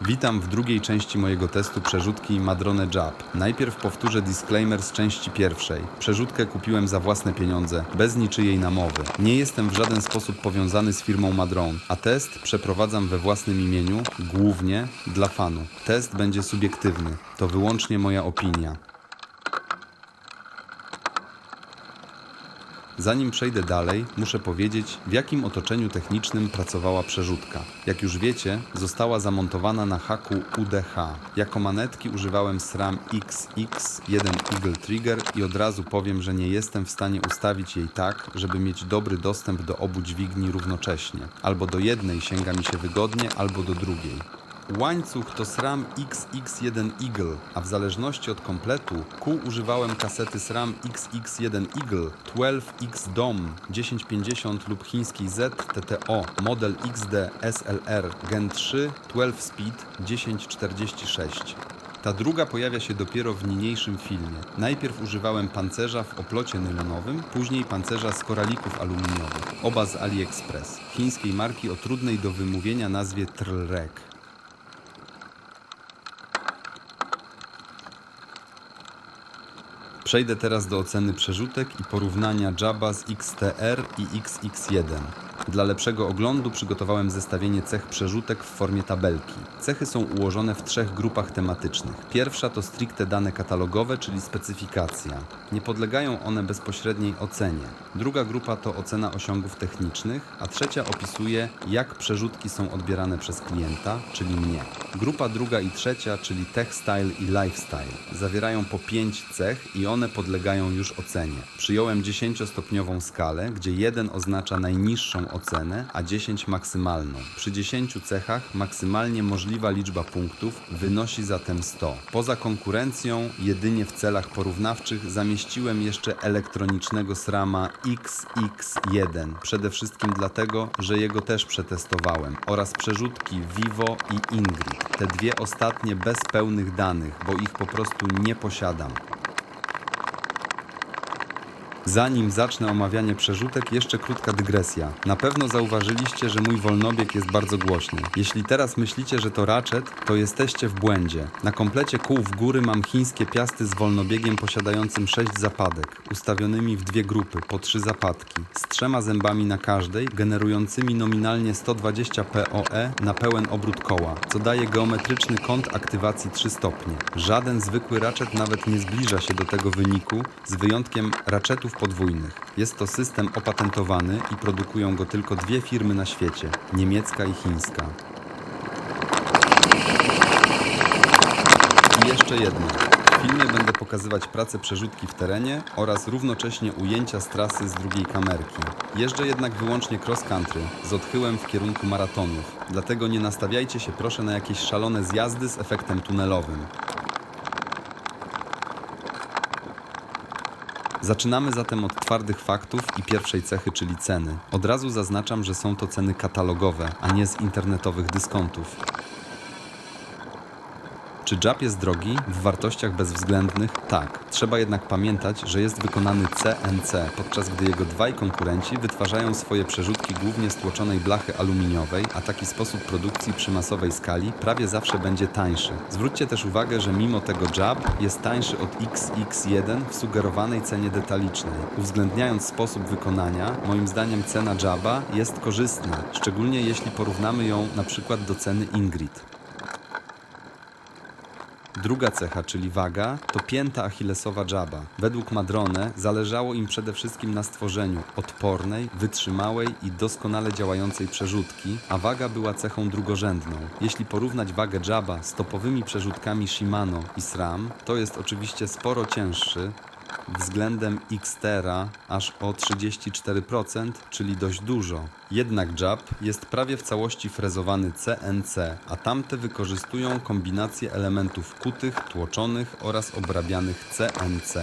Witam w drugiej części mojego testu przerzutki Madrone Jab. Najpierw powtórzę disclaimer z części pierwszej. Przerzutkę kupiłem za własne pieniądze, bez niczyjej namowy. Nie jestem w żaden sposób powiązany z firmą Madrone, a test przeprowadzam we własnym imieniu, głównie dla fanu. Test będzie subiektywny, to wyłącznie moja opinia. Zanim przejdę dalej, muszę powiedzieć, w jakim otoczeniu technicznym pracowała przerzutka. Jak już wiecie, została zamontowana na haku UDH. Jako manetki używałem SRAM XX1 Eagle Trigger i od razu powiem, że nie jestem w stanie ustawić jej tak, żeby mieć dobry dostęp do obu dźwigni równocześnie. Albo do jednej sięga mi się wygodnie, albo do drugiej. Łańcuch to SRAM XX1 Eagle, a w zależności od kompletu kół używałem kasety SRAM XX1 Eagle 12X DOM 1050 lub chiński ZTTO model XD SLR Gen 3 12 Speed 1046. Ta druga pojawia się dopiero w niniejszym filmie. Najpierw używałem pancerza w oplocie nylonowym, później pancerza z koralików aluminiowych, oba z AliExpress, chińskiej marki o trudnej do wymówienia nazwie Trlrek. Przejdę teraz do oceny przerzutek i porównania Jaba z XTR i XX1. Dla lepszego oglądu przygotowałem zestawienie cech przerzutek w formie tabelki. Cechy są ułożone w 3 grupach tematycznych. Pierwsza to stricte dane katalogowe, czyli specyfikacja. Nie podlegają one bezpośredniej ocenie. Druga grupa to ocena osiągów technicznych, a trzecia opisuje, jak przerzutki są odbierane przez klienta, czyli mnie. Grupa druga i trzecia, czyli Tech Style i Lifestyle, zawierają po 5 cech i one podlegają już ocenie. Przyjąłem 10-stopniową skalę, gdzie 1 oznacza najniższą ocenę, a 10 maksymalną. Przy 10 cechach maksymalnie możliwa liczba punktów wynosi zatem 100. Poza konkurencją, jedynie w celach porównawczych zamieściłem jeszcze elektronicznego SRAMa XX1. Przede wszystkim dlatego, że jego też przetestowałem, oraz przerzutki Vivo i Ingrid. Te dwie ostatnie bez pełnych danych, bo ich po prostu nie posiadam. Zanim zacznę omawianie przerzutek, jeszcze krótka dygresja. Na pewno zauważyliście, że mój wolnobieg jest bardzo głośny. Jeśli teraz myślicie, że to ratchet, to jesteście w błędzie. Na komplecie kół w góry mam chińskie piasty z wolnobiegiem posiadającym 6 zapadek, ustawionymi w 2 grupy, po 3 zapadki, z 3 zębami na każdej, generującymi nominalnie 120 PoE na pełen obrót koła, co daje geometryczny kąt aktywacji 3 stopnie. Żaden zwykły ratchet nawet nie zbliża się do tego wyniku, z wyjątkiem ratchetów podwójnych. Jest to system opatentowany i produkują go tylko 2 firmy na świecie, niemiecka i chińska. I jeszcze jedno. W filmie będę pokazywać pracę przerzutki w terenie oraz równocześnie ujęcia z trasy z drugiej kamerki. Jeżdżę jednak wyłącznie cross country, z odchyłem w kierunku maratonów. Dlatego nie nastawiajcie się proszę na jakieś szalone zjazdy z efektem tunelowym. Zaczynamy zatem od twardych faktów i pierwszej cechy, czyli ceny. Od razu zaznaczam, że są to ceny katalogowe, a nie z internetowych dyskontów. Czy Jab jest drogi? W wartościach bezwzględnych? Tak. Trzeba jednak pamiętać, że jest wykonany CNC, podczas gdy jego dwaj konkurenci wytwarzają swoje przerzutki głównie z tłoczonej blachy aluminiowej, a taki sposób produkcji przy masowej skali prawie zawsze będzie tańszy. Zwróćcie też uwagę, że mimo tego Jab jest tańszy od XX1 w sugerowanej cenie detalicznej. Uwzględniając sposób wykonania, moim zdaniem cena Jaba jest korzystna, szczególnie jeśli porównamy ją na przykład do ceny Ingrid. Druga cecha, czyli waga, to pięta achillesowa Jaba. Według Madrone zależało im przede wszystkim na stworzeniu odpornej, wytrzymałej i doskonale działającej przerzutki, a waga była cechą drugorzędną. Jeśli porównać wagę Jaba z topowymi przerzutkami Shimano i SRAM, to jest oczywiście sporo cięższy, względem XTR-a aż o 34%, czyli dość dużo. Jednak Jab jest prawie w całości frezowany CNC, a tamte wykorzystują kombinację elementów kutych, tłoczonych oraz obrabianych CNC.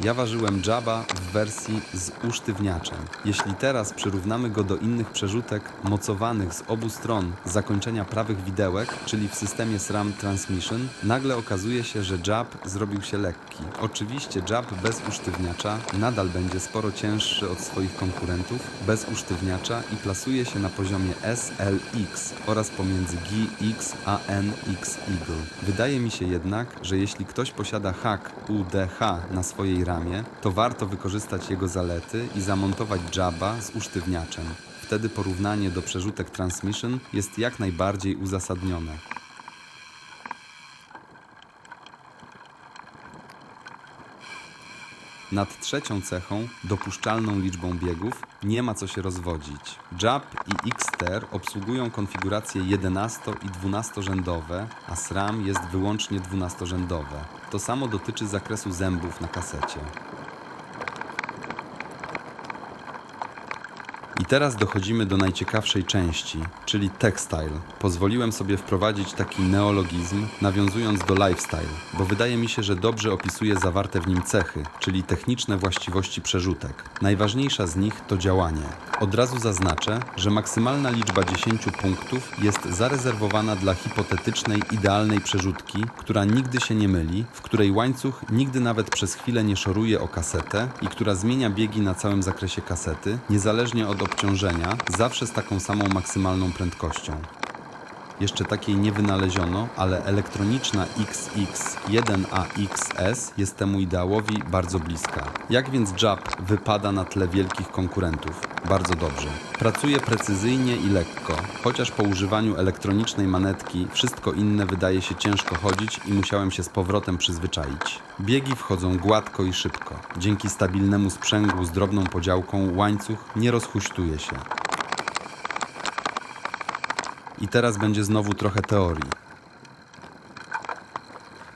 Ja ważyłem Jaba w wersji z usztywniaczem. Jeśli teraz przyrównamy go do innych przerzutek mocowanych z obu stron zakończenia prawych widełek, czyli w systemie SRAM Transmission, nagle okazuje się, że Jab zrobił się lekki. Oczywiście Jab bez usztywniacza nadal będzie sporo cięższy od swoich konkurentów bez usztywniacza i plasuje się na poziomie SLX oraz pomiędzy GX a NX Eagle. Wydaje mi się jednak, że jeśli ktoś posiada hack UDH na swojej ramie, to warto wykorzystać jego zalety i zamontować Jaba z usztywniaczem. Wtedy porównanie do przerzutek Transmission jest jak najbardziej uzasadnione. Nad trzecią cechą, dopuszczalną liczbą biegów, nie ma co się rozwodzić. Jab i Xter obsługują konfiguracje 11 i 12-rzędowe, a SRAM jest wyłącznie 12-rzędowe. To samo dotyczy zakresu zębów na kasecie. I teraz dochodzimy do najciekawszej części, czyli textile. Pozwoliłem sobie wprowadzić taki neologizm, nawiązując do lifestyle, bo wydaje mi się, że dobrze opisuje zawarte w nim cechy, czyli techniczne właściwości przerzutek. Najważniejsza z nich to działanie. Od razu zaznaczę, że maksymalna liczba 10 punktów jest zarezerwowana dla hipotetycznej, idealnej przerzutki, która nigdy się nie myli, w której łańcuch nigdy nawet przez chwilę nie szoruje o kasetę i która zmienia biegi na całym zakresie kasety, niezależnie od obciążenia, zawsze z taką samą maksymalną prędkością. Jeszcze takiej nie wynaleziono, ale elektroniczna XX1AXS jest temu ideałowi bardzo bliska. Jak więc Jab wypada na tle wielkich konkurentów? Bardzo dobrze. Pracuje precyzyjnie i lekko, chociaż po używaniu elektronicznej manetki wszystko inne wydaje się ciężko chodzić i musiałem się z powrotem przyzwyczaić. Biegi wchodzą gładko i szybko. Dzięki stabilnemu sprzęgłu z drobną podziałką łańcuch nie rozhuśtuje się. I teraz będzie znowu trochę teorii.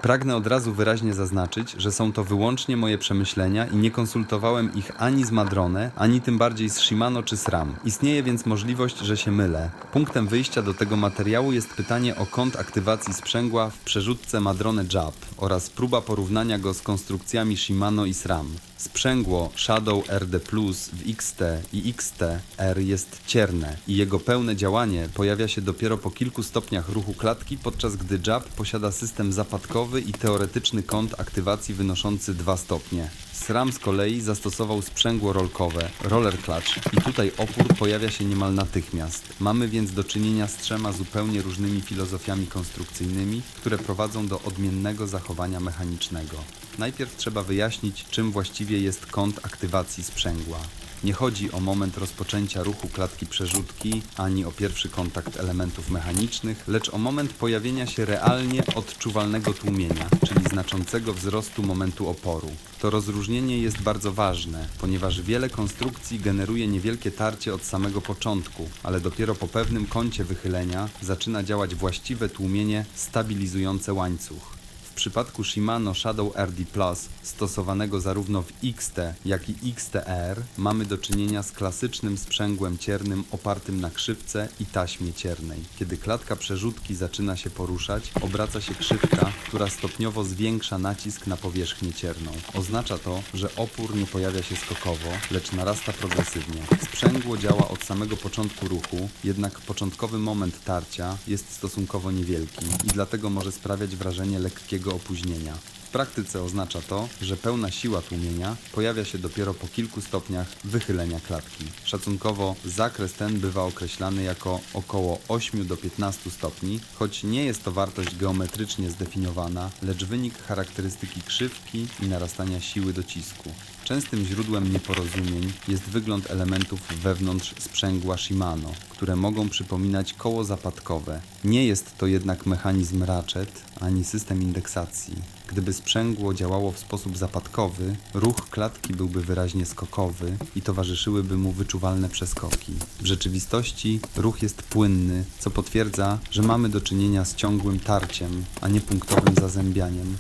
Pragnę od razu wyraźnie zaznaczyć, że są to wyłącznie moje przemyślenia i nie konsultowałem ich ani z Madrone, ani tym bardziej z Shimano czy SRAM. Istnieje więc możliwość, że się mylę. Punktem wyjścia do tego materiału jest pytanie o kąt aktywacji sprzęgła w przerzutce Madrone Jab oraz próba porównania go z konstrukcjami Shimano i SRAM. Sprzęgło Shadow RD Plus w XT i XTR jest cierne i jego pełne działanie pojawia się dopiero po kilku stopniach ruchu klatki, podczas gdy Jab posiada system zapadkowy i teoretyczny kąt aktywacji wynoszący 2 stopnie. SRAM z kolei zastosował sprzęgło rolkowe, roller clutch, i tutaj opór pojawia się niemal natychmiast. Mamy więc do czynienia z 3 zupełnie różnymi filozofiami konstrukcyjnymi, które prowadzą do odmiennego zachowania mechanicznego. Najpierw trzeba wyjaśnić, czym właściwie jest kąt aktywacji sprzęgła. Nie chodzi o moment rozpoczęcia ruchu klatki przerzutki, ani o pierwszy kontakt elementów mechanicznych, lecz o moment pojawienia się realnie odczuwalnego tłumienia, czyli znaczącego wzrostu momentu oporu. To rozróżnienie jest bardzo ważne, ponieważ wiele konstrukcji generuje niewielkie tarcie od samego początku, ale dopiero po pewnym kącie wychylenia zaczyna działać właściwe tłumienie stabilizujące łańcuch. W przypadku Shimano Shadow RD Plus, stosowanego zarówno w XT, jak i XTR, mamy do czynienia z klasycznym sprzęgłem ciernym opartym na krzywce i taśmie ciernej. Kiedy klatka przerzutki zaczyna się poruszać, obraca się krzywka, która stopniowo zwiększa nacisk na powierzchnię cierną. Oznacza to, że opór nie pojawia się skokowo, lecz narasta progresywnie. Sprzęgło działa od samego początku ruchu, jednak początkowy moment tarcia jest stosunkowo niewielki i dlatego może sprawiać wrażenie lekkiego opóźnienia. W praktyce oznacza to, że pełna siła tłumienia pojawia się dopiero po kilku stopniach wychylenia klatki. Szacunkowo zakres ten bywa określany jako około 8 do 15 stopni, choć nie jest to wartość geometrycznie zdefiniowana, lecz wynik charakterystyki krzywki i narastania siły docisku. Częstym źródłem nieporozumień jest wygląd elementów wewnątrz sprzęgła Shimano, które mogą przypominać koło zapadkowe. Nie jest to jednak mechanizm ratchet ani system indeksacji. Gdyby sprzęgło działało w sposób zapadkowy, ruch klatki byłby wyraźnie skokowy i towarzyszyłyby mu wyczuwalne przeskoki. W rzeczywistości ruch jest płynny, co potwierdza, że mamy do czynienia z ciągłym tarciem, a nie punktowym zazębianiem.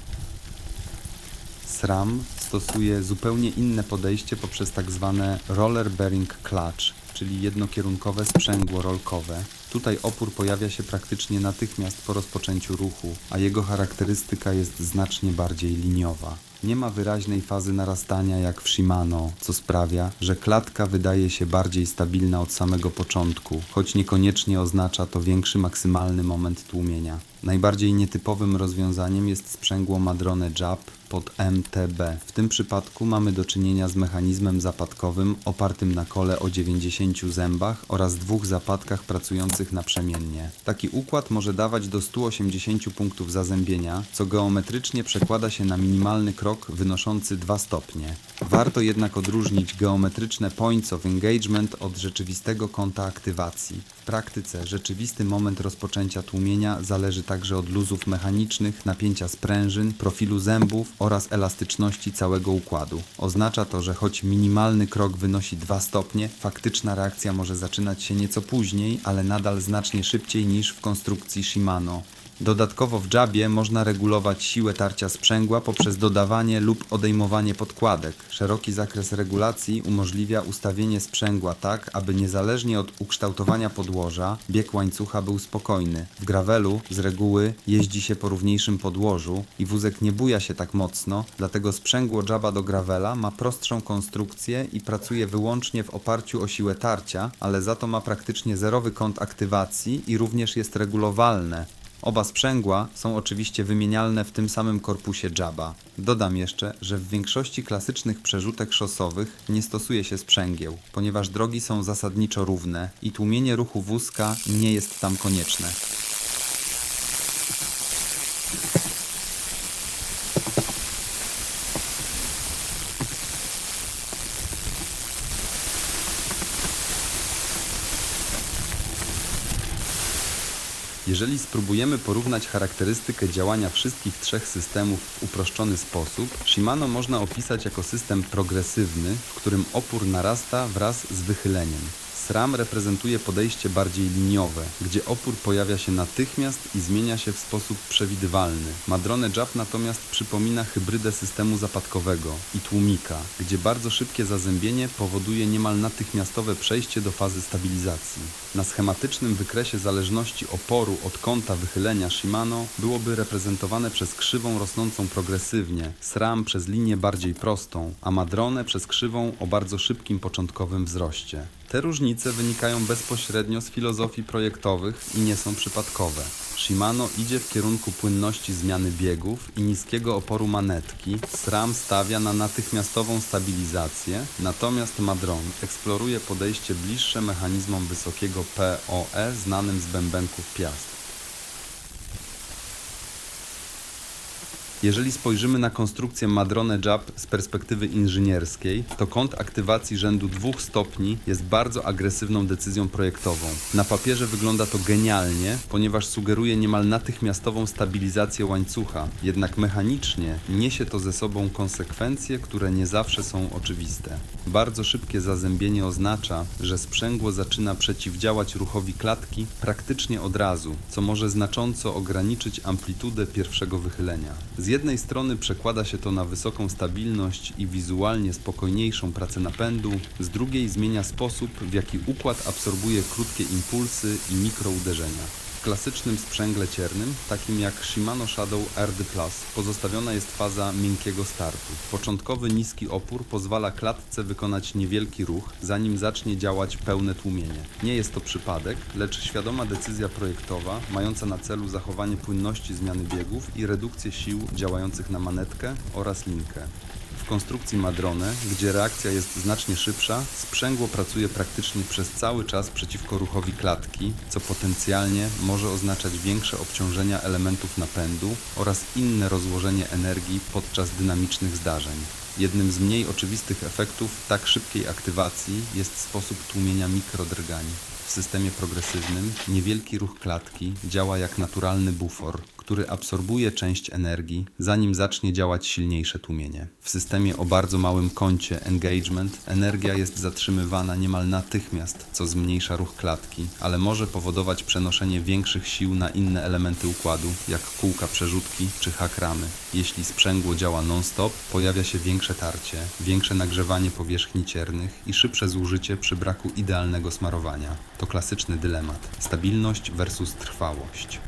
SRAM stosuje zupełnie inne podejście poprzez tak zwane roller bearing clutch, czyli jednokierunkowe sprzęgło rolkowe. Tutaj opór pojawia się praktycznie natychmiast po rozpoczęciu ruchu, a jego charakterystyka jest znacznie bardziej liniowa. Nie ma wyraźnej fazy narastania jak w Shimano, co sprawia, że klatka wydaje się bardziej stabilna od samego początku, choć niekoniecznie oznacza to większy maksymalny moment tłumienia. Najbardziej nietypowym rozwiązaniem jest sprzęgło Madrone Jab pod MTB. W tym przypadku mamy do czynienia z mechanizmem zapadkowym opartym na kole o 90 zębach oraz dwóch zapadkach pracujących naprzemiennie. Taki układ może dawać do 180 punktów zazębienia, co geometrycznie przekłada się na minimalny krok wynoszący 2 stopnie. Warto jednak odróżnić geometryczne points of engagement od rzeczywistego kąta aktywacji. W praktyce rzeczywisty moment rozpoczęcia tłumienia zależy także od luzów mechanicznych, napięcia sprężyn, profilu zębów oraz elastyczności całego układu. Oznacza to, że choć minimalny krok wynosi 2 stopnie, faktyczna reakcja może zaczynać się nieco później, ale nadal znacznie szybciej niż w konstrukcji Shimano. Dodatkowo w Jabie można regulować siłę tarcia sprzęgła poprzez dodawanie lub odejmowanie podkładek. Szeroki zakres regulacji umożliwia ustawienie sprzęgła tak, aby niezależnie od ukształtowania podłoża, bieg łańcucha był spokojny. W gravelu z reguły jeździ się po równiejszym podłożu i wózek nie buja się tak mocno, dlatego sprzęgło Jaba do gravela ma prostszą konstrukcję i pracuje wyłącznie w oparciu o siłę tarcia, ale za to ma praktycznie zerowy kąt aktywacji i również jest regulowalne. Oba sprzęgła są oczywiście wymienialne w tym samym korpusie Jaba. Dodam jeszcze, że w większości klasycznych przerzutek szosowych nie stosuje się sprzęgieł, ponieważ drogi są zasadniczo równe i tłumienie ruchu wózka nie jest tam konieczne. Jeżeli spróbujemy porównać charakterystykę działania wszystkich trzech systemów w uproszczony sposób, Shimano można opisać jako system progresywny, w którym opór narasta wraz z wychyleniem. SRAM reprezentuje podejście bardziej liniowe, gdzie opór pojawia się natychmiast i zmienia się w sposób przewidywalny. Madrone Jab natomiast przypomina hybrydę systemu zapadkowego i tłumika, gdzie bardzo szybkie zazębienie powoduje niemal natychmiastowe przejście do fazy stabilizacji. Na schematycznym wykresie zależności oporu od kąta wychylenia Shimano byłoby reprezentowane przez krzywą rosnącą progresywnie, SRAM przez linię bardziej prostą, a Madrone przez krzywą o bardzo szybkim początkowym wzroście. Te różnice wynikają bezpośrednio z filozofii projektowych i nie są przypadkowe. Shimano idzie w kierunku płynności zmiany biegów i niskiego oporu manetki, SRAM stawia na natychmiastową stabilizację, natomiast Madrone eksploruje podejście bliższe mechanizmom wysokiego PoE znanym z bębenków Piast. Jeżeli spojrzymy na konstrukcję Madrone Jab z perspektywy inżynierskiej, to kąt aktywacji rzędu 2 stopni jest bardzo agresywną decyzją projektową. Na papierze wygląda to genialnie, ponieważ sugeruje niemal natychmiastową stabilizację łańcucha, jednak mechanicznie niesie to ze sobą konsekwencje, które nie zawsze są oczywiste. Bardzo szybkie zazębienie oznacza, że sprzęgło zaczyna przeciwdziałać ruchowi klatki praktycznie od razu, co może znacząco ograniczyć amplitudę pierwszego wychylenia. Z jednej strony przekłada się to na wysoką stabilność i wizualnie spokojniejszą pracę napędu, z drugiej zmienia sposób, w jaki układ absorbuje krótkie impulsy i mikrouderzenia. W klasycznym sprzęgle ciernym, takim jak Shimano Shadow RD Plus, pozostawiona jest faza miękkiego startu. Początkowy niski opór pozwala klatce wykonać niewielki ruch, zanim zacznie działać pełne tłumienie. Nie jest to przypadek, lecz świadoma decyzja projektowa, mająca na celu zachowanie płynności zmiany biegów i redukcję sił działających na manetkę oraz linkę. W konstrukcji Madrone, gdzie reakcja jest znacznie szybsza, sprzęgło pracuje praktycznie przez cały czas przeciwko ruchowi klatki, co potencjalnie może oznaczać większe obciążenia elementów napędu oraz inne rozłożenie energii podczas dynamicznych zdarzeń. Jednym z mniej oczywistych efektów tak szybkiej aktywacji jest sposób tłumienia mikrodrgań. W systemie progresywnym niewielki ruch klatki działa jak naturalny bufor, który absorbuje część energii, zanim zacznie działać silniejsze tłumienie. W systemie o bardzo małym kącie engagement energia jest zatrzymywana niemal natychmiast, co zmniejsza ruch klatki, ale może powodować przenoszenie większych sił na inne elementy układu, jak kółka przerzutki czy hakramy. Jeśli sprzęgło działa non-stop, pojawia się większe tarcie, większe nagrzewanie powierzchni ciernych i szybsze zużycie przy braku idealnego smarowania. To klasyczny dylemat. Stabilność versus trwałość.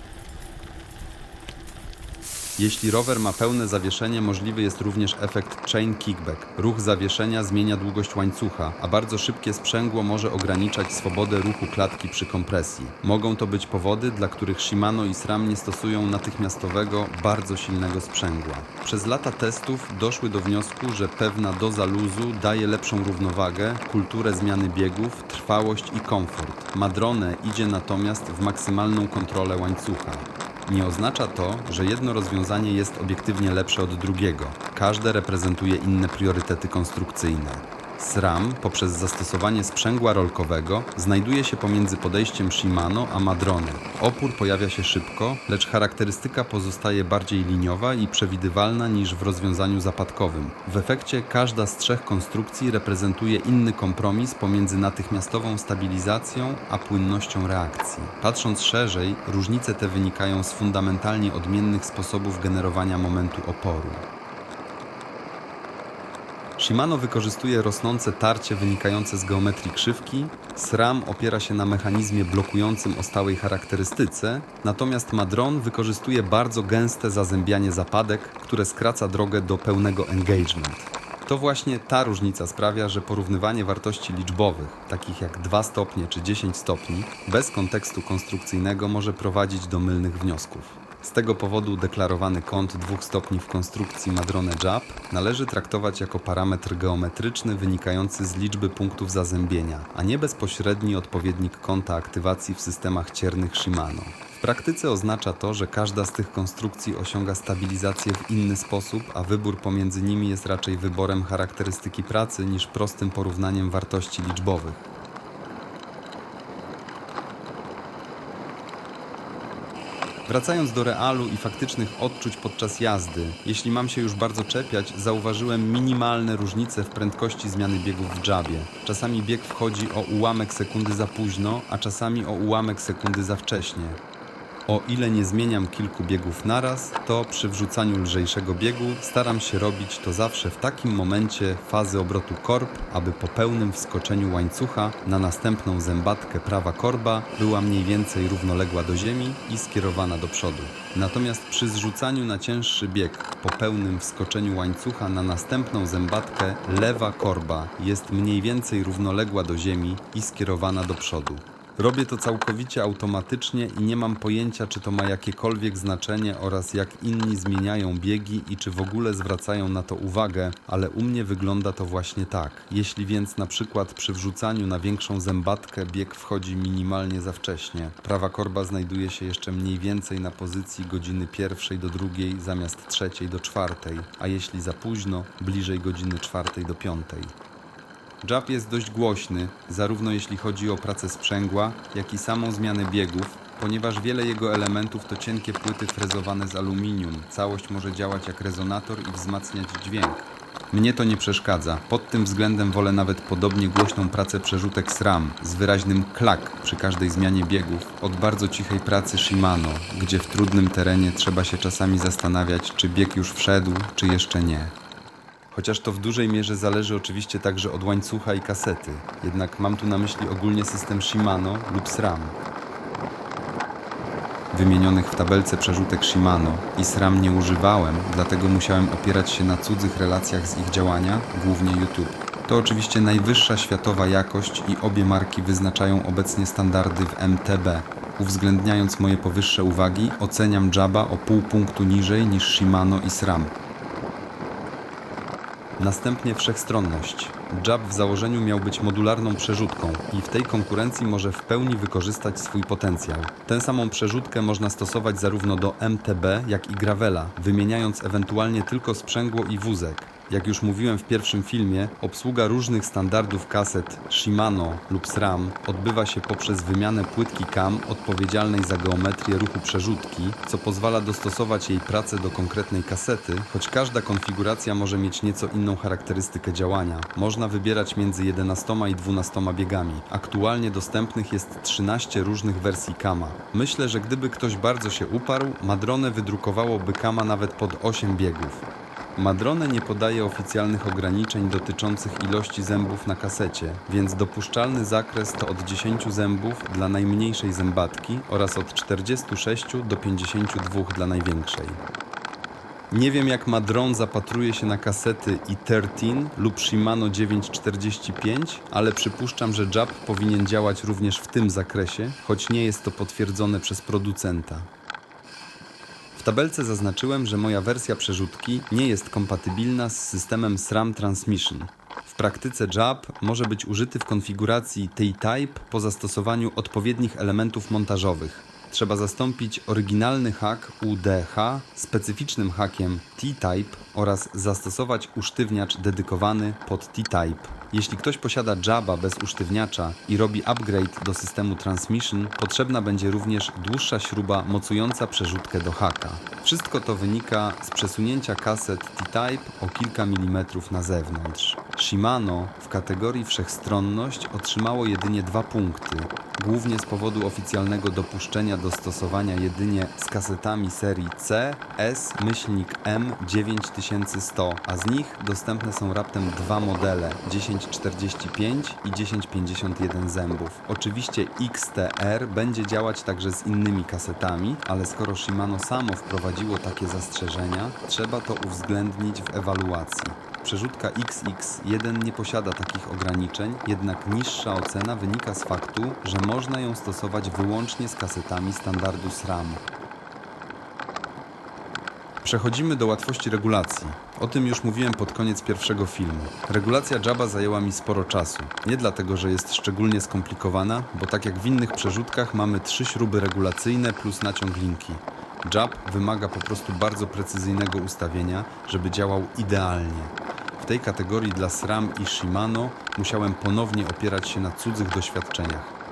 Jeśli rower ma pełne zawieszenie, możliwy jest również efekt chain kickback. Ruch zawieszenia zmienia długość łańcucha, a bardzo szybkie sprzęgło może ograniczać swobodę ruchu klatki przy kompresji. Mogą to być powody, dla których Shimano i SRAM nie stosują natychmiastowego, bardzo silnego sprzęgła. Przez lata testów doszły do wniosku, że pewna doza luzu daje lepszą równowagę, kulturę zmiany biegów, trwałość i komfort. Madrone idzie natomiast w maksymalną kontrolę łańcucha. Nie oznacza to, że jedno rozwiązanie jest obiektywnie lepsze od drugiego. Każde reprezentuje inne priorytety konstrukcyjne. SRAM poprzez zastosowanie sprzęgła rolkowego znajduje się pomiędzy podejściem Shimano a Madrone. Opór pojawia się szybko, lecz charakterystyka pozostaje bardziej liniowa i przewidywalna niż w rozwiązaniu zapadkowym. W efekcie każda z trzech konstrukcji reprezentuje inny kompromis pomiędzy natychmiastową stabilizacją a płynnością reakcji. Patrząc szerzej, różnice te wynikają z fundamentalnie odmiennych sposobów generowania momentu oporu. Shimano wykorzystuje rosnące tarcie wynikające z geometrii krzywki, SRAM opiera się na mechanizmie blokującym o stałej charakterystyce, natomiast Madrone wykorzystuje bardzo gęste zazębianie zapadek, które skraca drogę do pełnego engagement. To właśnie ta różnica sprawia, że porównywanie wartości liczbowych, takich jak 2 stopnie czy 10 stopni, bez kontekstu konstrukcyjnego może prowadzić do mylnych wniosków. Z tego powodu deklarowany kąt 2 stopni w konstrukcji Madrone Jab należy traktować jako parametr geometryczny wynikający z liczby punktów zazębienia, a nie bezpośredni odpowiednik kąta aktywacji w systemach ciernych Shimano. W praktyce oznacza to, że każda z tych konstrukcji osiąga stabilizację w inny sposób, a wybór pomiędzy nimi jest raczej wyborem charakterystyki pracy niż prostym porównaniem wartości liczbowych. Wracając do realu i faktycznych odczuć podczas jazdy, jeśli mam się już bardzo czepiać, zauważyłem minimalne różnice w prędkości zmiany biegów w Jabie. Czasami bieg wchodzi o ułamek sekundy za późno, a czasami o ułamek sekundy za wcześnie. O ile nie zmieniam kilku biegów naraz, to przy wrzucaniu lżejszego biegu staram się robić to zawsze w takim momencie fazy obrotu korb, aby po pełnym wskoczeniu łańcucha na następną zębatkę prawa korba była mniej więcej równoległa do ziemi i skierowana do przodu. Natomiast przy zrzucaniu na cięższy bieg po pełnym wskoczeniu łańcucha na następną zębatkę lewa korba jest mniej więcej równoległa do ziemi i skierowana do przodu. Robię to całkowicie automatycznie i nie mam pojęcia, czy to ma jakiekolwiek znaczenie oraz jak inni zmieniają biegi i czy w ogóle zwracają na to uwagę, ale u mnie wygląda to właśnie tak. Jeśli więc na przykład przy wrzucaniu na większą zębatkę bieg wchodzi minimalnie za wcześnie, prawa korba znajduje się jeszcze mniej więcej na pozycji godziny 1 do 2 zamiast 3 do 4, a jeśli za późno, bliżej godziny 4 do 5. Jab jest dość głośny, zarówno jeśli chodzi o pracę sprzęgła, jak i samą zmianę biegów, ponieważ wiele jego elementów to cienkie płyty frezowane z aluminium. Całość może działać jak rezonator i wzmacniać dźwięk. Mnie to nie przeszkadza. Pod tym względem wolę nawet podobnie głośną pracę przerzutek SRAM z wyraźnym klak przy każdej zmianie biegów od bardzo cichej pracy Shimano, gdzie w trudnym terenie trzeba się czasami zastanawiać, czy bieg już wszedł, czy jeszcze nie. Chociaż to w dużej mierze zależy oczywiście także od łańcucha i kasety, jednak mam tu na myśli ogólnie system Shimano lub SRAM. Wymienionych w tabelce przerzutek Shimano i SRAM nie używałem, dlatego musiałem opierać się na cudzych relacjach z ich działania, głównie YouTube. To oczywiście najwyższa światowa jakość i obie marki wyznaczają obecnie standardy w MTB. Uwzględniając moje powyższe uwagi, oceniam Jaba o pół punktu niżej niż Shimano i SRAM. Następnie wszechstronność. Jab w założeniu miał być modularną przerzutką i w tej konkurencji może w pełni wykorzystać swój potencjał. Tę samą przerzutkę można stosować zarówno do MTB, jak i gravela, wymieniając ewentualnie tylko sprzęgło i wózek. Jak już mówiłem w pierwszym filmie, obsługa różnych standardów kaset Shimano lub SRAM odbywa się poprzez wymianę płytki CAM odpowiedzialnej za geometrię ruchu przerzutki, co pozwala dostosować jej pracę do konkretnej kasety, choć każda konfiguracja może mieć nieco inną charakterystykę działania. Można wybierać między 11 i 12 biegami. Aktualnie dostępnych jest 13 różnych wersji CAMa. Myślę, że gdyby ktoś bardzo się uparł, Madrone wydrukowałoby CAMa nawet pod 8 biegów. Madrone nie podaje oficjalnych ograniczeń dotyczących ilości zębów na kasecie, więc dopuszczalny zakres to od 10 zębów dla najmniejszej zębatki oraz od 46 do 52 dla największej. Nie wiem, jak ma dron zapatruje się na kasety i13 lub Shimano 945, ale przypuszczam, że Jab powinien działać również w tym zakresie, choć nie jest to potwierdzone przez producenta. W tabelce zaznaczyłem, że moja wersja przerzutki nie jest kompatybilna z systemem SRAM Transmission. W praktyce Jab może być użyty w konfiguracji T-Type po zastosowaniu odpowiednich elementów montażowych. Trzeba zastąpić oryginalny hak UDH specyficznym hakiem T-Type oraz zastosować usztywniacz dedykowany pod T-Type. Jeśli ktoś posiada Jaba bez usztywniacza i robi upgrade do systemu Transmission, potrzebna będzie również dłuższa śruba mocująca przerzutkę do haka. Wszystko to wynika z przesunięcia kaset T-Type o kilka milimetrów na zewnątrz. Shimano w kategorii wszechstronność otrzymało jedynie 2 punkty, głównie z powodu oficjalnego dopuszczenia do stosowania jedynie z kasetami serii C, S-M 9100, a z nich dostępne są raptem 2 modele 1045 i 1051 zębów. Oczywiście XTR będzie działać także z innymi kasetami, ale skoro Shimano samo wprowadziło takie zastrzeżenia, trzeba to uwzględnić w ewaluacji. Przerzutka XX1 nie posiada takich ograniczeń, jednak niższa ocena wynika z faktu, że można ją stosować wyłącznie z kasetami standardu SRAM. Przechodzimy do łatwości regulacji. O tym już mówiłem pod koniec pierwszego filmu. Regulacja Jaba zajęła mi sporo czasu. Nie dlatego, że jest szczególnie skomplikowana, bo tak jak w innych przerzutkach mamy 3 śruby regulacyjne plus naciąg linki. Jab wymaga po prostu bardzo precyzyjnego ustawienia, żeby działał idealnie. W tej kategorii dla SRAM i Shimano musiałem ponownie opierać się na cudzych doświadczeniach.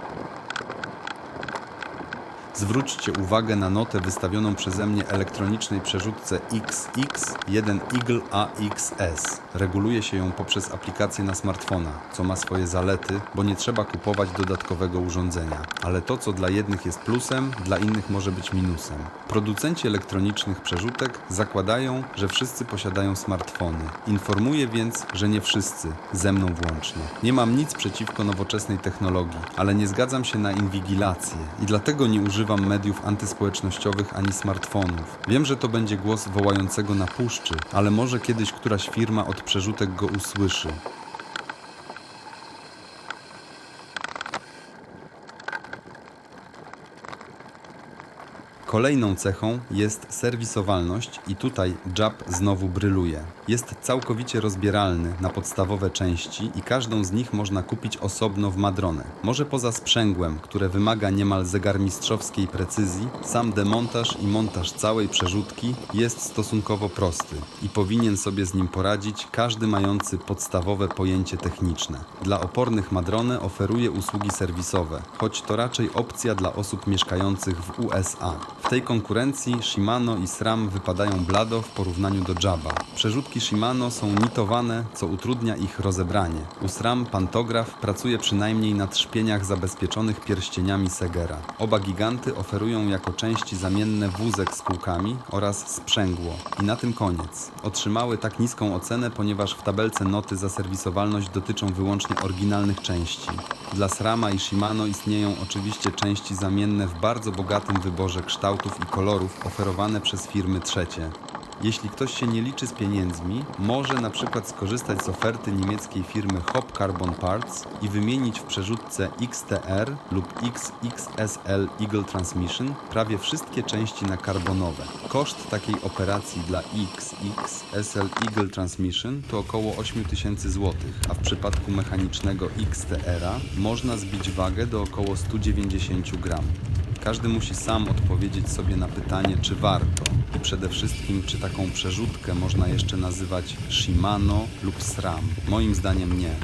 Zwróćcie uwagę na notę wystawioną przeze mnie elektronicznej przerzutce XX1 Eagle AXS. Reguluje się ją poprzez aplikację na smartfona, co ma swoje zalety, bo nie trzeba kupować dodatkowego urządzenia. Ale to, co dla jednych jest plusem, dla innych może być minusem. Producenci elektronicznych przerzutek zakładają, że wszyscy posiadają smartfony. Informuję więc, że nie wszyscy, ze mną włącznie. Nie mam nic przeciwko nowoczesnej technologii, ale nie zgadzam się na inwigilację i dlatego nie używam mediów antyspołecznościowych ani smartfonów. Wiem, że to będzie głos wołającego na puszczy, ale może kiedyś któraś firma od przerzutek go usłyszy. Kolejną cechą jest serwisowalność i tutaj Jab znowu bryluje. Jest całkowicie rozbieralny na podstawowe części i każdą z nich można kupić osobno w Madrone. Może poza sprzęgłem, które wymaga niemal zegarmistrzowskiej precyzji, sam demontaż i montaż całej przerzutki jest stosunkowo prosty i powinien sobie z nim poradzić każdy mający podstawowe pojęcie techniczne. Dla opornych Madrone oferuje usługi serwisowe, choć to raczej opcja dla osób mieszkających w USA. W tej konkurencji Shimano i SRAM wypadają blado w porównaniu do Jaba. Przerzutki Shimano są nitowane, co utrudnia ich rozebranie. U SRAM pantograf pracuje przynajmniej na trzpieniach zabezpieczonych pierścieniami Segera. Oba giganty oferują jako części zamienne wózek z kółkami oraz sprzęgło. I na tym koniec. Otrzymały tak niską ocenę, ponieważ w tabelce noty za serwisowalność dotyczą wyłącznie oryginalnych części. Dla SRAMa i Shimano istnieją oczywiście części zamienne w bardzo bogatym wyborze kształtów i kolorów oferowane przez firmy trzecie. Jeśli ktoś się nie liczy z pieniędzmi, może na przykład skorzystać z oferty niemieckiej firmy Hop Carbon Parts i wymienić w przerzutce XTR lub XXSL Eagle Transmission prawie wszystkie części na karbonowe. Koszt takiej operacji dla XXSL Eagle Transmission to około 8000 zł, a w przypadku mechanicznego XTR-a można zbić wagę do około 190 gram. Każdy musi sam odpowiedzieć sobie na pytanie, czy warto i przede wszystkim, czy taką przerzutkę można jeszcze nazywać Shimano lub SRAM. Moim zdaniem nie.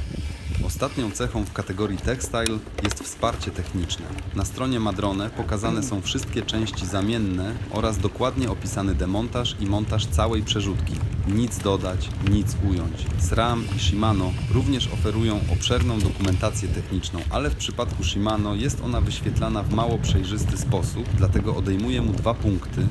Ostatnią cechą w kategorii Textile jest wsparcie techniczne. Na stronie Madrone pokazane są wszystkie części zamienne oraz dokładnie opisany demontaż i montaż całej przerzutki. Nic dodać, nic ująć. SRAM i Shimano również oferują obszerną dokumentację techniczną, ale w przypadku Shimano jest ona wyświetlana w mało przejrzysty sposób, dlatego odejmuję mu 2 punkty.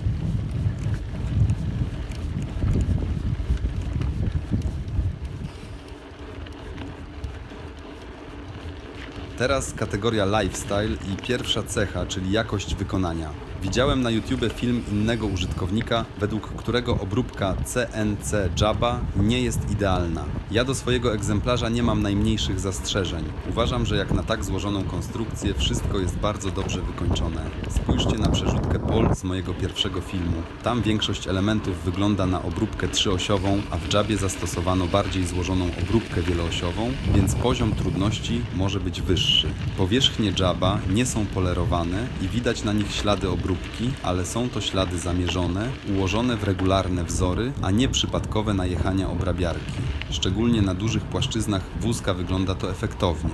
Teraz kategoria lifestyle i pierwsza cecha, czyli jakość wykonania. Widziałem na YouTube film innego użytkownika, według którego obróbka CNC Jabba nie jest idealna. Ja do swojego egzemplarza nie mam najmniejszych zastrzeżeń. Uważam, że jak na tak złożoną konstrukcję wszystko jest bardzo dobrze wykończone. Spójrzcie na przerzutkę POL z mojego pierwszego filmu. Tam większość elementów wygląda na obróbkę trzyosiową, a w Jabbie zastosowano bardziej złożoną obróbkę wieloosiową, więc poziom trudności może być wyższy. Powierzchnie Jabba nie są polerowane i widać na nich ślady obróbki, ale są to ślady zamierzone, ułożone w regularne wzory, a nie przypadkowe najechania obrabiarki. Szczególnie na dużych płaszczyznach wózka wygląda to efektownie.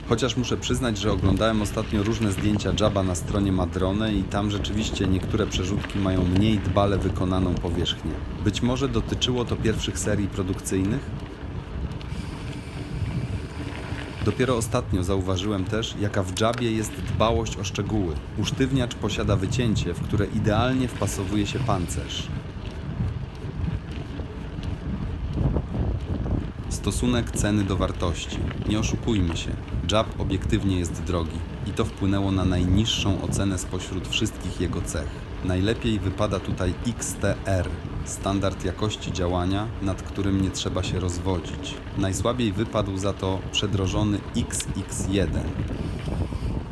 Chociaż muszę przyznać, że oglądałem ostatnio różne zdjęcia Jabba na stronie Madrone i tam rzeczywiście niektóre przerzutki mają mniej dbale wykonaną powierzchnię. Być może dotyczyło to pierwszych serii produkcyjnych? Dopiero ostatnio zauważyłem też, jaka w Jabbie jest dbałość o szczegóły. Usztywniacz posiada wycięcie, w które idealnie wpasowuje się pancerz. Stosunek ceny do wartości. Nie oszukujmy się, Jabb obiektywnie jest drogi i to wpłynęło na najniższą ocenę spośród wszystkich jego cech. Najlepiej wypada tutaj XTR, standard jakości działania, nad którym nie trzeba się rozwodzić. Najsłabiej wypadł za to przedrożony XX1.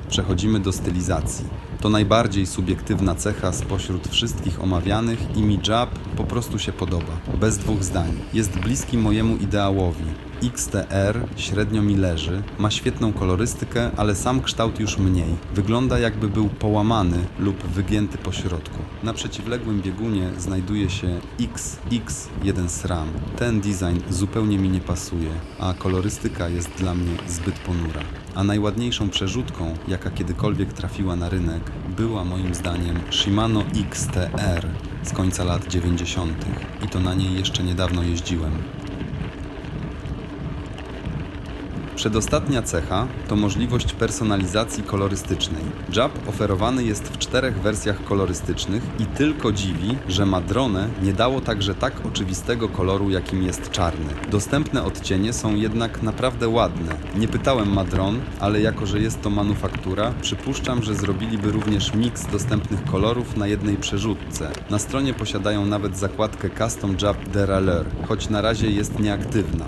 Przechodzimy do stylizacji. To najbardziej subiektywna cecha spośród wszystkich omawianych i mi Jabb po prostu się podoba. Bez dwóch zdań. Jest bliski mojemu ideałowi. XTR średnio mi leży, ma świetną kolorystykę, ale sam kształt już mniej. Wygląda jakby był połamany lub wygięty po środku. Na przeciwległym biegunie znajduje się XX1 SRAM. Ten design zupełnie mi nie pasuje, a kolorystyka jest dla mnie zbyt ponura. A najładniejszą przerzutką, jaka kiedykolwiek trafiła na rynek, była moim zdaniem Shimano XTR z końca lat 90. i to na niej jeszcze niedawno jeździłem. Przedostatnia cecha to możliwość personalizacji kolorystycznej. Jabb oferowany jest w 4 wersjach kolorystycznych i tylko dziwi, że Madrone nie dało także tak oczywistego koloru, jakim jest czarny. Dostępne odcienie są jednak naprawdę ładne. Nie pytałem Madron, ale jako że jest to manufaktura, przypuszczam, że zrobiliby również miks dostępnych kolorów na jednej przerzutce. Na stronie posiadają nawet zakładkę Custom Jabb Derailleur, choć na razie jest nieaktywna.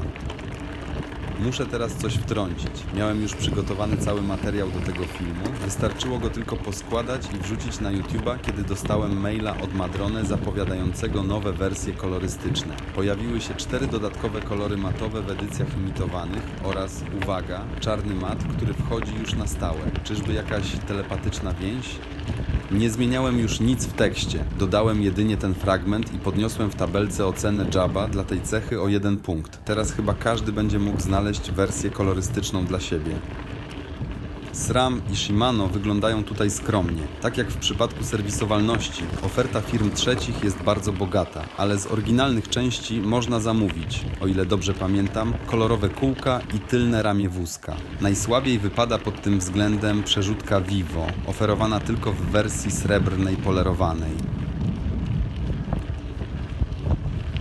Muszę teraz coś wtrącić. Miałem już przygotowany cały materiał do tego filmu. Wystarczyło go tylko poskładać i wrzucić na YouTube'a, kiedy dostałem maila od Madrone zapowiadającego nowe wersje kolorystyczne. Pojawiły się 4 dodatkowe kolory matowe w edycjach limitowanych oraz, uwaga, czarny mat, który wchodzi już na stałe. Czyżby jakaś telepatyczna więź? Nie zmieniałem już nic w tekście. Dodałem jedynie ten fragment i podniosłem w tabelce ocenę Jabba dla tej cechy o 1 punkt. Teraz chyba każdy będzie mógł znaleźć wersję kolorystyczną dla siebie. SRAM i Shimano wyglądają tutaj skromnie. Tak jak w przypadku serwisowalności, oferta firm trzecich jest bardzo bogata, ale z oryginalnych części można zamówić, o ile dobrze pamiętam, kolorowe kółka i tylne ramię wózka. Najsłabiej wypada pod tym względem przerzutka Vivo, oferowana tylko w wersji srebrnej polerowanej.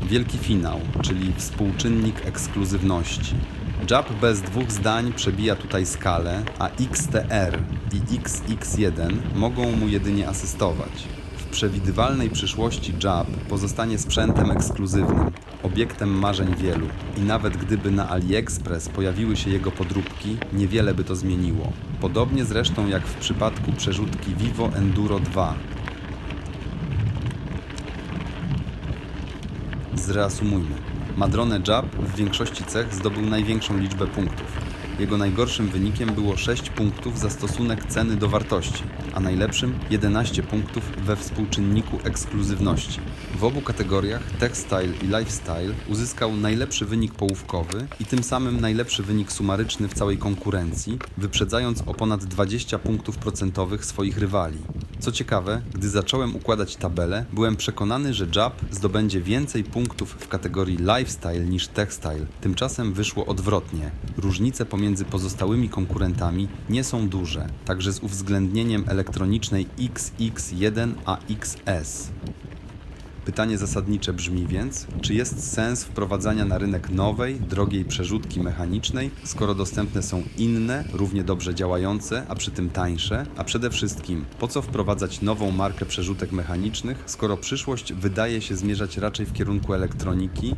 Wielki finał, czyli współczynnik ekskluzywności. Jabb bez dwóch zdań przebija tutaj skalę, a XTR i XX1 mogą mu jedynie asystować. W przewidywalnej przyszłości Jabb pozostanie sprzętem ekskluzywnym, obiektem marzeń wielu i nawet gdyby na AliExpress pojawiły się jego podróbki, niewiele by to zmieniło. Podobnie zresztą jak w przypadku przerzutki Vivo Enduro 2. Zreasumujmy. Madrone Jabb w większości cech zdobył największą liczbę punktów. Jego najgorszym wynikiem było 6 punktów za stosunek ceny do wartości, a najlepszym 11 punktów we współczynniku ekskluzywności. W obu kategoriach Textile i Lifestyle uzyskał najlepszy wynik połówkowy i tym samym najlepszy wynik sumaryczny w całej konkurencji, wyprzedzając o ponad 20 punktów procentowych swoich rywali. Co ciekawe, gdy zacząłem układać tabelę, byłem przekonany, że Jabb zdobędzie więcej punktów w kategorii Lifestyle niż Textile. Tymczasem wyszło odwrotnie. Różnice pomiędzy pozostałymi konkurentami nie są duże, także z uwzględnieniem elektronicznej XX1 a XS. Pytanie zasadnicze brzmi więc, czy jest sens wprowadzania na rynek nowej, drogiej przerzutki mechanicznej, skoro dostępne są inne, równie dobrze działające, a przy tym tańsze? A przede wszystkim, po co wprowadzać nową markę przerzutek mechanicznych, skoro przyszłość wydaje się zmierzać raczej w kierunku elektroniki?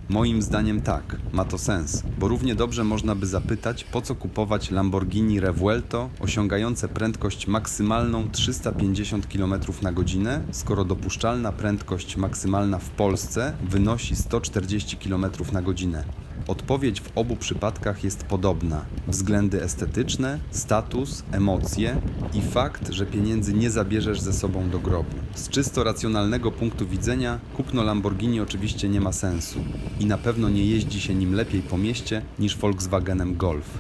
Moim zdaniem tak, ma to sens, bo równie dobrze można by zapytać, po co kupować Lamborghini Revuelto osiągające prędkość maksymalną 350 km/h, skoro dopuszczalna prędkość maksymalna w Polsce wynosi 140 km/h. Odpowiedź w obu przypadkach jest podobna. Względy estetyczne, status, emocje i fakt, że pieniędzy nie zabierzesz ze sobą do grobu. Z czysto racjonalnego punktu widzenia kupno Lamborghini oczywiście nie ma sensu i na pewno nie jeździ się nim lepiej po mieście niż Volkswagenem Golf.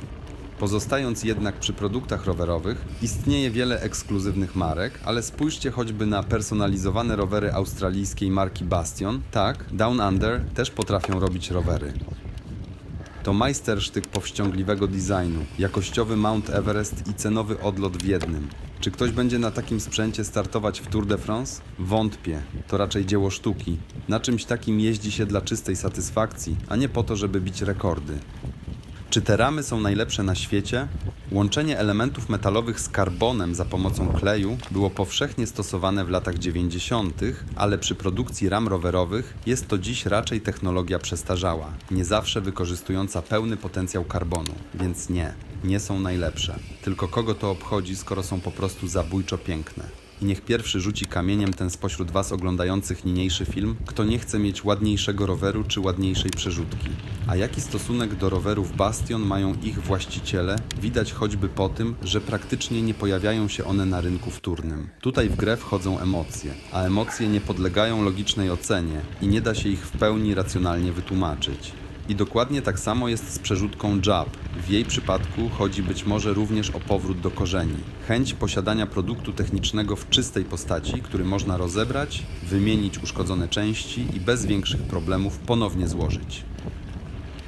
Pozostając jednak przy produktach rowerowych, istnieje wiele ekskluzywnych marek, ale spójrzcie choćby na personalizowane rowery australijskiej marki Bastion. Tak, Down Under też potrafią robić rowery. To majstersztyk powściągliwego designu, jakościowy Mount Everest i cenowy odlot w jednym. Czy ktoś będzie na takim sprzęcie startować w Tour de France? Wątpię. To raczej dzieło sztuki. Na czymś takim jeździ się dla czystej satysfakcji, a nie po to, żeby bić rekordy. Czy te ramy są najlepsze na świecie? Łączenie elementów metalowych z karbonem za pomocą kleju było powszechnie stosowane w latach 90., ale przy produkcji ram rowerowych jest to dziś raczej technologia przestarzała, nie zawsze wykorzystująca pełny potencjał karbonu, więc nie są najlepsze. Tylko kogo to obchodzi, skoro są po prostu zabójczo piękne? I niech pierwszy rzuci kamieniem ten spośród Was oglądających niniejszy film, kto nie chce mieć ładniejszego roweru czy ładniejszej przerzutki. A jaki stosunek do rowerów Bastion mają ich właściciele, widać choćby po tym, że praktycznie nie pojawiają się one na rynku wtórnym. Tutaj w grę wchodzą emocje, a emocje nie podlegają logicznej ocenie i nie da się ich w pełni racjonalnie wytłumaczyć. I dokładnie tak samo jest z przerzutką Jab. W jej przypadku chodzi być może również o powrót do korzeni. Chęć posiadania produktu technicznego w czystej postaci, który można rozebrać, wymienić uszkodzone części i bez większych problemów ponownie złożyć.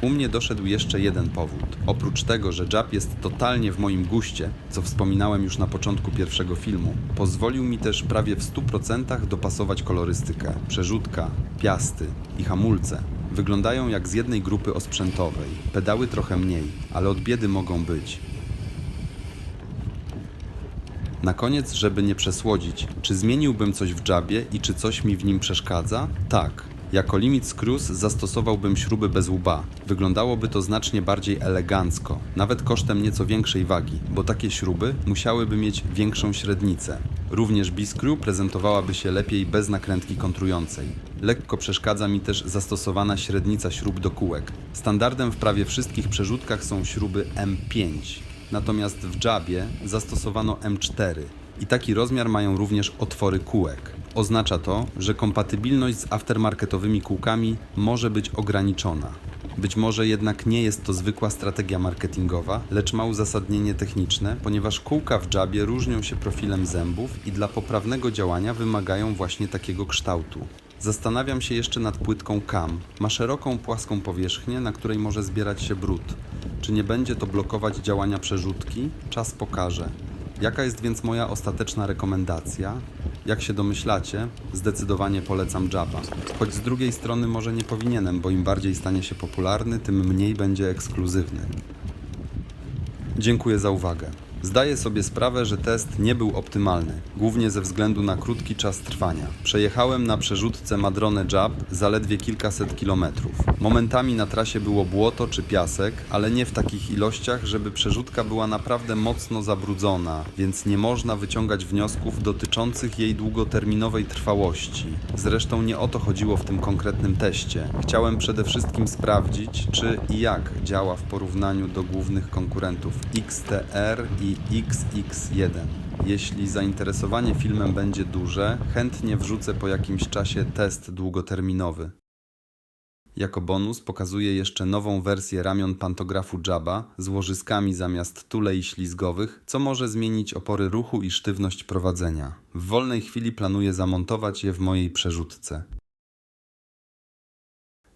U mnie doszedł jeszcze jeden powód. Oprócz tego, że Jab jest totalnie w moim guście, co wspominałem już na początku pierwszego filmu, pozwolił mi też prawie w 100% dopasować kolorystykę. Przerzutka, piasty i hamulce wyglądają jak z jednej grupy osprzętowej. Pedały trochę mniej, ale od biedy mogą być. Na koniec, żeby nie przesłodzić, czy zmieniłbym coś w Jabie i czy coś mi w nim przeszkadza? Tak. Jako limit screws zastosowałbym śruby bez łba. Wyglądałoby to znacznie bardziej elegancko, nawet kosztem nieco większej wagi, bo takie śruby musiałyby mieć większą średnicę. Również B-screw prezentowałaby się lepiej bez nakrętki kontrującej. Lekko przeszkadza mi też zastosowana średnica śrub do kółek. Standardem w prawie wszystkich przerzutkach są śruby M5, natomiast w Jabie zastosowano M4 i taki rozmiar mają również otwory kółek. Oznacza to, że kompatybilność z aftermarketowymi kółkami może być ograniczona. Być może jednak nie jest to zwykła strategia marketingowa, lecz ma uzasadnienie techniczne, ponieważ kółka w Jabie różnią się profilem zębów i dla poprawnego działania wymagają właśnie takiego kształtu. Zastanawiam się jeszcze nad płytką CAM. Ma szeroką, płaską powierzchnię, na której może zbierać się brud. Czy nie będzie to blokować działania przerzutki? Czas pokaże. Jaka jest więc moja ostateczna rekomendacja? Jak się domyślacie, zdecydowanie polecam Jaba. Choć z drugiej strony może nie powinienem, bo im bardziej stanie się popularny, tym mniej będzie ekskluzywny. Dziękuję za uwagę. Zdaję sobie sprawę, że test nie był optymalny, głównie ze względu na krótki czas trwania. Przejechałem na przerzutce Madrone Jab zaledwie kilkaset kilometrów. Momentami na trasie było błoto czy piasek, ale nie w takich ilościach, żeby przerzutka była naprawdę mocno zabrudzona, więc nie można wyciągać wniosków dotyczących jej długoterminowej trwałości. Zresztą nie o to chodziło w tym konkretnym teście. Chciałem przede wszystkim sprawdzić, czy i jak działa w porównaniu do głównych konkurentów XTR i XX1. Jeśli zainteresowanie filmem będzie duże, chętnie wrzucę po jakimś czasie test długoterminowy. Jako bonus pokazuję jeszcze nową wersję ramion pantografu Jaba z łożyskami zamiast tulei ślizgowych, co może zmienić opory ruchu i sztywność prowadzenia. W wolnej chwili planuję zamontować je w mojej przerzutce.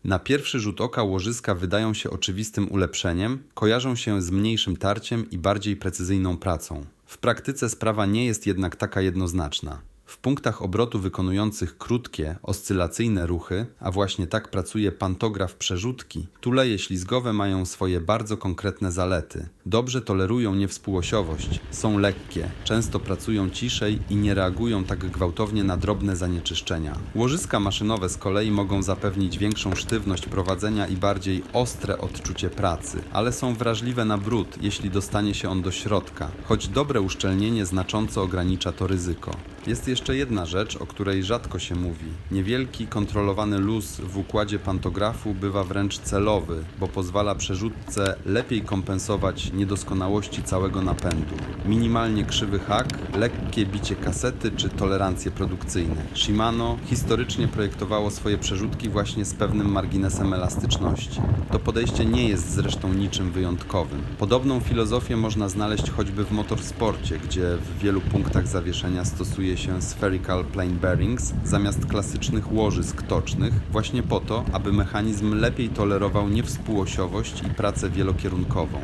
Na pierwszy rzut oka łożyska wydają się oczywistym ulepszeniem, kojarzą się z mniejszym tarciem i bardziej precyzyjną pracą. W praktyce sprawa nie jest jednak taka jednoznaczna. W punktach obrotu wykonujących krótkie, oscylacyjne ruchy, a właśnie tak pracuje pantograf przerzutki, tuleje ślizgowe mają swoje bardzo konkretne zalety. Dobrze tolerują niewspółosiowość, są lekkie, często pracują ciszej i nie reagują tak gwałtownie na drobne zanieczyszczenia. Łożyska maszynowe z kolei mogą zapewnić większą sztywność prowadzenia i bardziej ostre odczucie pracy, ale są wrażliwe na brud, jeśli dostanie się on do środka, choć dobre uszczelnienie znacząco ogranicza to ryzyko. Jest jeszcze jedna rzecz, o której rzadko się mówi. Niewielki, kontrolowany luz w układzie pantografu bywa wręcz celowy, bo pozwala przerzutce lepiej kompensować niedoskonałości całego napędu. Minimalnie krzywy hak, lekkie bicie kasety czy tolerancje produkcyjne. Shimano historycznie projektowało swoje przerzutki właśnie z pewnym marginesem elastyczności. To podejście nie jest zresztą niczym wyjątkowym. Podobną filozofię można znaleźć choćby w motorsporcie, gdzie w wielu punktach zawieszenia stosuje się spherical plane bearings zamiast klasycznych łożysk tocznych, właśnie po to, aby mechanizm lepiej tolerował niewspółosiowość i pracę wielokierunkową.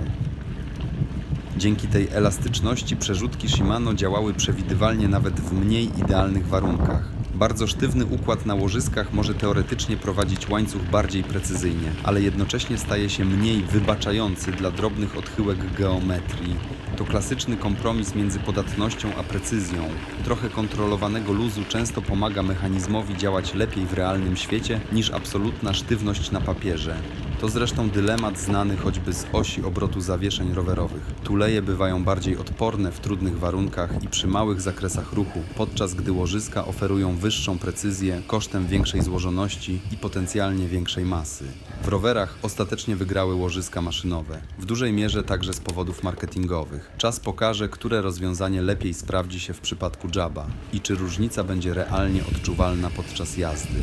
Dzięki tej elastyczności przerzutki Shimano działały przewidywalnie nawet w mniej idealnych warunkach. Bardzo sztywny układ na łożyskach może teoretycznie prowadzić łańcuch bardziej precyzyjnie, ale jednocześnie staje się mniej wybaczający dla drobnych odchyłek geometrii. To klasyczny kompromis między podatnością a precyzją. Trochę kontrolowanego luzu często pomaga mechanizmowi działać lepiej w realnym świecie niż absolutna sztywność na papierze. To zresztą dylemat znany choćby z osi obrotu zawieszeń rowerowych. Tuleje bywają bardziej odporne w trudnych warunkach i przy małych zakresach ruchu, podczas gdy łożyska oferują wyższą precyzję kosztem większej złożoności i potencjalnie większej masy. W rowerach ostatecznie wygrały łożyska maszynowe, w dużej mierze także z powodów marketingowych. Czas pokaże, które rozwiązanie lepiej sprawdzi się w przypadku Jaba i czy różnica będzie realnie odczuwalna podczas jazdy.